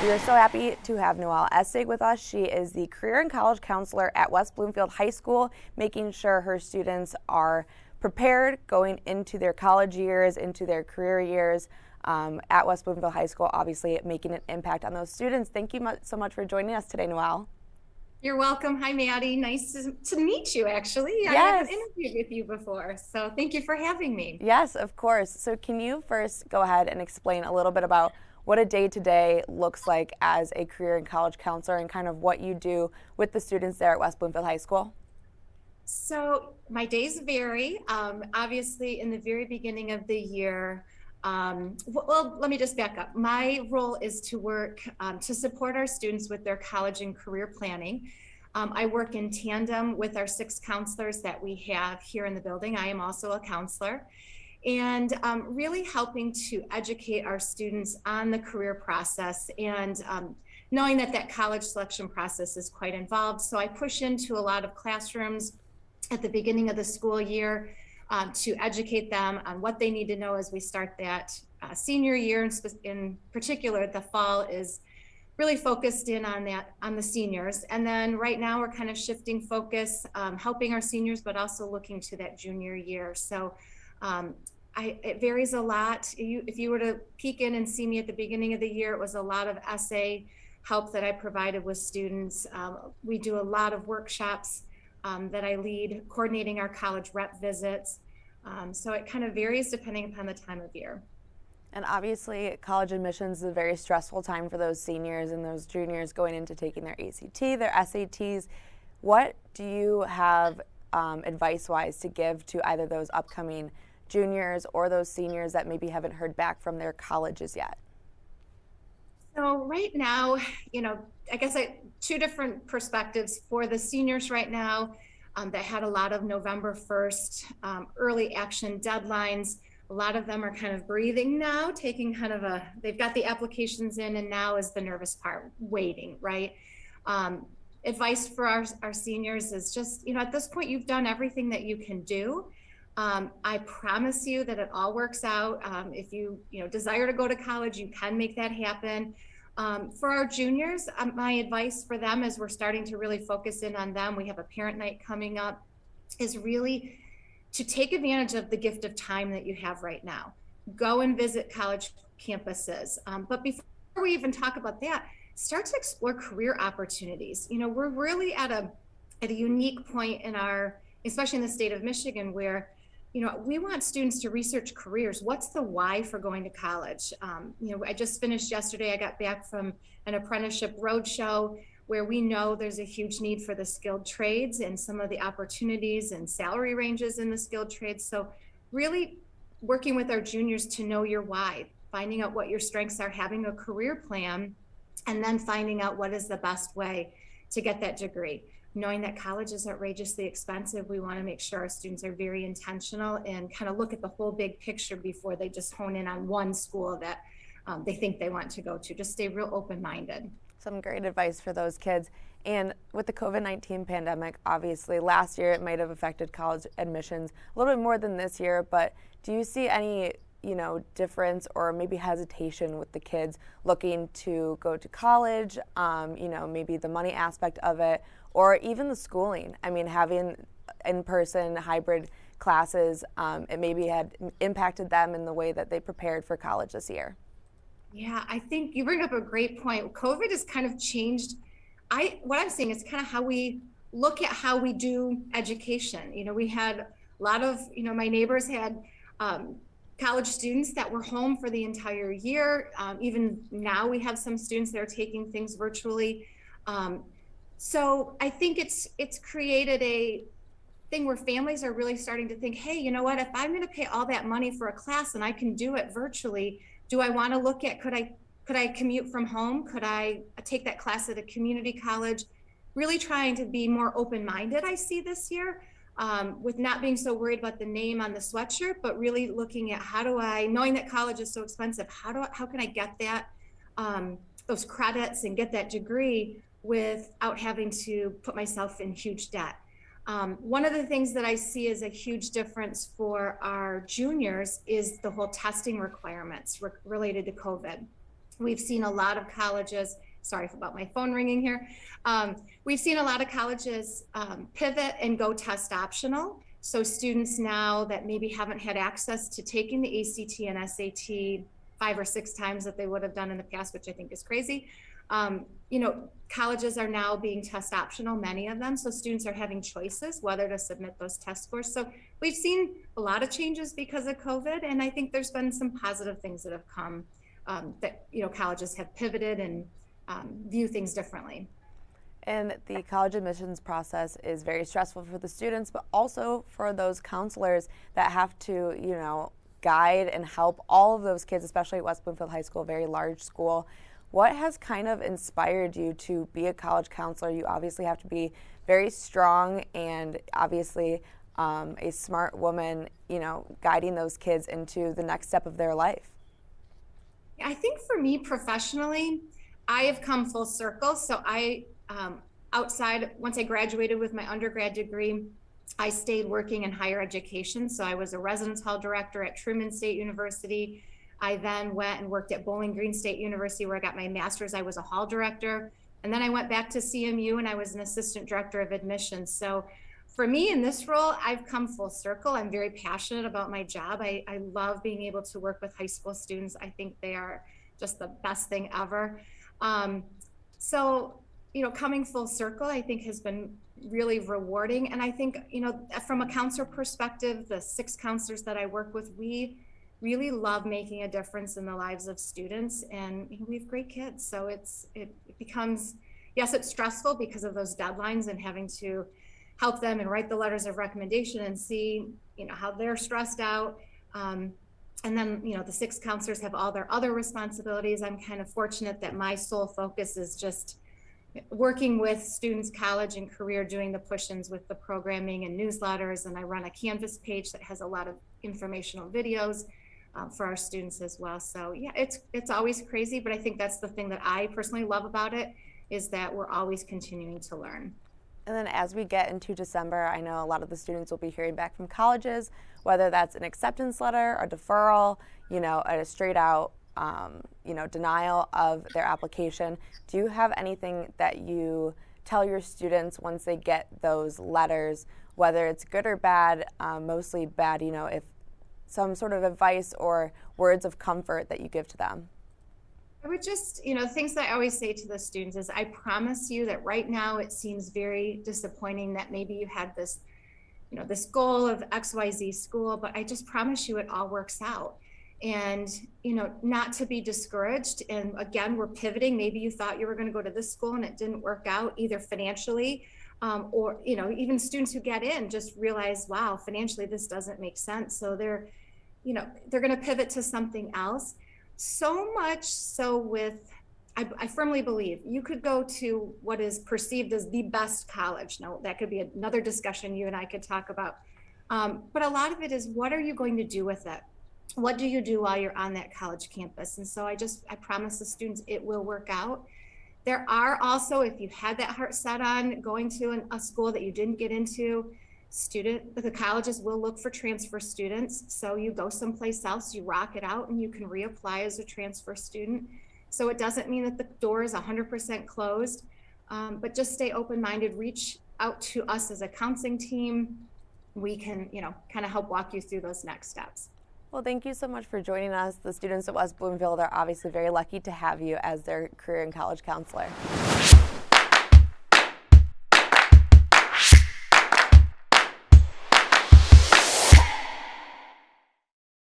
We are so happy to have Noelle Essig with us. She is the Career and College Counselor at West Bloomfield High School, making sure her students are prepared going into their college years, into their career years at West Bloomfield High School, obviously making an impact on those students. Thank you so much for joining us today, Noelle. You're welcome. Hi, Maddie. Nice to meet you, actually. Yes. I haven't interviewed with you before, so thank you for having me. Yes, of course. So can you first go ahead and explain a little bit about what a day-to-day looks like as a career and college counselor and kind of what you do with the students there at West Bloomfield High School? So my days vary. Obviously, in the very beginning of the year, well, let me just back up. My role is to work to support our students with their college and career planning. I work in tandem with our 6 counselors that we have here in the building. I am also a counselor, and really helping to educate our students on the career process and knowing that college selection process is quite involved. So I push into a lot of classrooms at the beginning of the school year to educate them on what they need to know as we start that senior year. In particular, the fall is really focused in on the seniors. And then right now we're kind of shifting focus, helping our seniors, but also looking to that junior year. So it varies a lot. If you were to peek in and see me at the beginning of the year, it was a lot of essay help that I provided with students. We do a lot of workshops that I lead, coordinating our college rep visits. So it kind of varies depending upon the time of year. And obviously, college admissions is a very stressful time for those seniors and those juniors going into taking their ACT, their SATs. What do you have advice-wise to give to either those upcoming juniors or those seniors that maybe haven't heard back from their colleges yet? So right now, I guess two different perspectives for the seniors right now that had a lot of November 1st early action deadlines. A lot of them are kind of breathing now, taking kind of they've got the applications in, and now is the nervous part, waiting, right? Advice for our seniors is just, at this point, you've done everything that you can do. I promise you that it all works out. If you desire to go to college, you can make that happen. For our juniors, my advice for them as we're starting to really focus in on them, we have a parent night coming up, is really to take advantage of the gift of time that you have right now. Go and visit college campuses. But before we even talk about that, start to explore career opportunities. We're really at a unique point in especially in the state of Michigan, where we want students to research careers. What's the why for going to college? I just finished yesterday. I got back from an apprenticeship roadshow where we know there's a huge need for the skilled trades and some of the opportunities and salary ranges in the skilled trades. So really working with our juniors to know your why, finding out what your strengths are, having a career plan, and then finding out what is the best way to get that degree. Knowing that college is outrageously expensive, we want to make sure our students are very intentional and kind of look at the whole big picture before they just hone in on one school that they think they want to go to. Just stay real open-minded. Some great advice for those kids. And with the COVID-19 pandemic, obviously last year it might have affected college admissions a little bit more than this year, but do you see any difference or maybe hesitation with the kids looking to go to college, maybe the money aspect of it, or even the schooling? I mean, having in-person hybrid classes, it maybe had impacted them in the way that they prepared for college this year. Yeah, I think you bring up a great point. COVID has kind of changed. What I'm seeing is kind of how we look at how we do education. We had a lot of, my neighbors had college students that were home for the entire year. Even now we have some students that are taking things virtually. So I think it's created a thing where families are really starting to think, hey, you know what, if I'm going to pay all that money for a class and I can do it virtually, do I want to look at, could I commute from home? Could I take that class at a community college? Really trying to be more open-minded, I see this year, with not being so worried about the name on the sweatshirt, but really looking at knowing that college is so expensive, how can I get that, those credits and get that degree without having to put myself in huge debt. One of the things that I see as a huge difference for our juniors is the whole testing requirements related to COVID. We've seen a lot of colleges, sorry about my phone ringing here. We've seen a lot of colleges pivot and go test optional. So students now that maybe haven't had access to taking the ACT and SAT 5 or 6 times that they would have done in the past, which I think is crazy. Colleges are now being test optional, many of them. So students are having choices whether to submit those test scores. So we've seen a lot of changes because of COVID. And I think there's been some positive things that have come that, colleges have pivoted and view things differently. And the college admissions process is very stressful for the students, but also for those counselors that have to, guide and help all of those kids, especially at West Bloomfield High School, a very large school. What has kind of inspired you to be a college counselor? You obviously have to be very strong and obviously a smart woman, guiding those kids into the next step of their life. I think for me professionally, I have come full circle. So I, once I graduated with my undergrad degree, I stayed working in higher education. So I was a residence hall director at Truman State University. I then went and worked at Bowling Green State University where I got my master's. I was a hall director. And then I went back to CMU and I was an assistant director of admissions. So for me in this role, I've come full circle. I'm very passionate about my job. I love being able to work with high school students. I think they are just the best thing ever. Coming full circle, I think has been really rewarding. And I think, from a counselor perspective, the 6 counselors that I work with, we really love making a difference in the lives of students, and we have great kids. So it becomes, yes, it's stressful because of those deadlines and having to help them and write the letters of recommendation and see, how they're stressed out. And then, the 6 counselors have all their other responsibilities. I'm kind of fortunate that my sole focus is just working with students, college and career, doing the push-ins with the programming and newsletters. And I run a Canvas page that has a lot of informational videos for our students as well. So yeah, it's always crazy, but I think that's the thing that I personally love about it, is that we're always continuing to learn. And then as we get into December, I know a lot of the students will be hearing back from colleges, whether that's an acceptance letter, a deferral, a straight out, denial of their application. Do you have anything that you tell your students once they get those letters, whether it's good or bad, mostly bad, if some sort of advice or words of comfort that you give to them? I would just, things that I always say to the students is, I promise you that right now it seems very disappointing that maybe you had this, this goal of XYZ school, but I just promise you it all works out. And, not to be discouraged. And again, we're pivoting. Maybe you thought you were going to go to this school and it didn't work out, either financially or, even students who get in just realize, wow, financially, this doesn't make sense. So they're going to pivot to something else. So much so I firmly believe you could go to what is perceived as the best college. Now, that could be another discussion you and I could talk about. But a lot of it is, what are you going to do with it? What do you do while you're on that college campus? And so I promise the students it will work out. There are also, if you had that heart set on going to a school that you didn't get into, the colleges will look for transfer students. So you go someplace else, you rock it out, and you can reapply as a transfer student. So it doesn't mean that the door is 100% closed, but just stay open-minded, reach out to us as a counseling team. We can, kind of help walk you through those next steps. Well, thank you so much for joining us. The students at West Bloomfield are obviously very lucky to have you as their career and college counselor.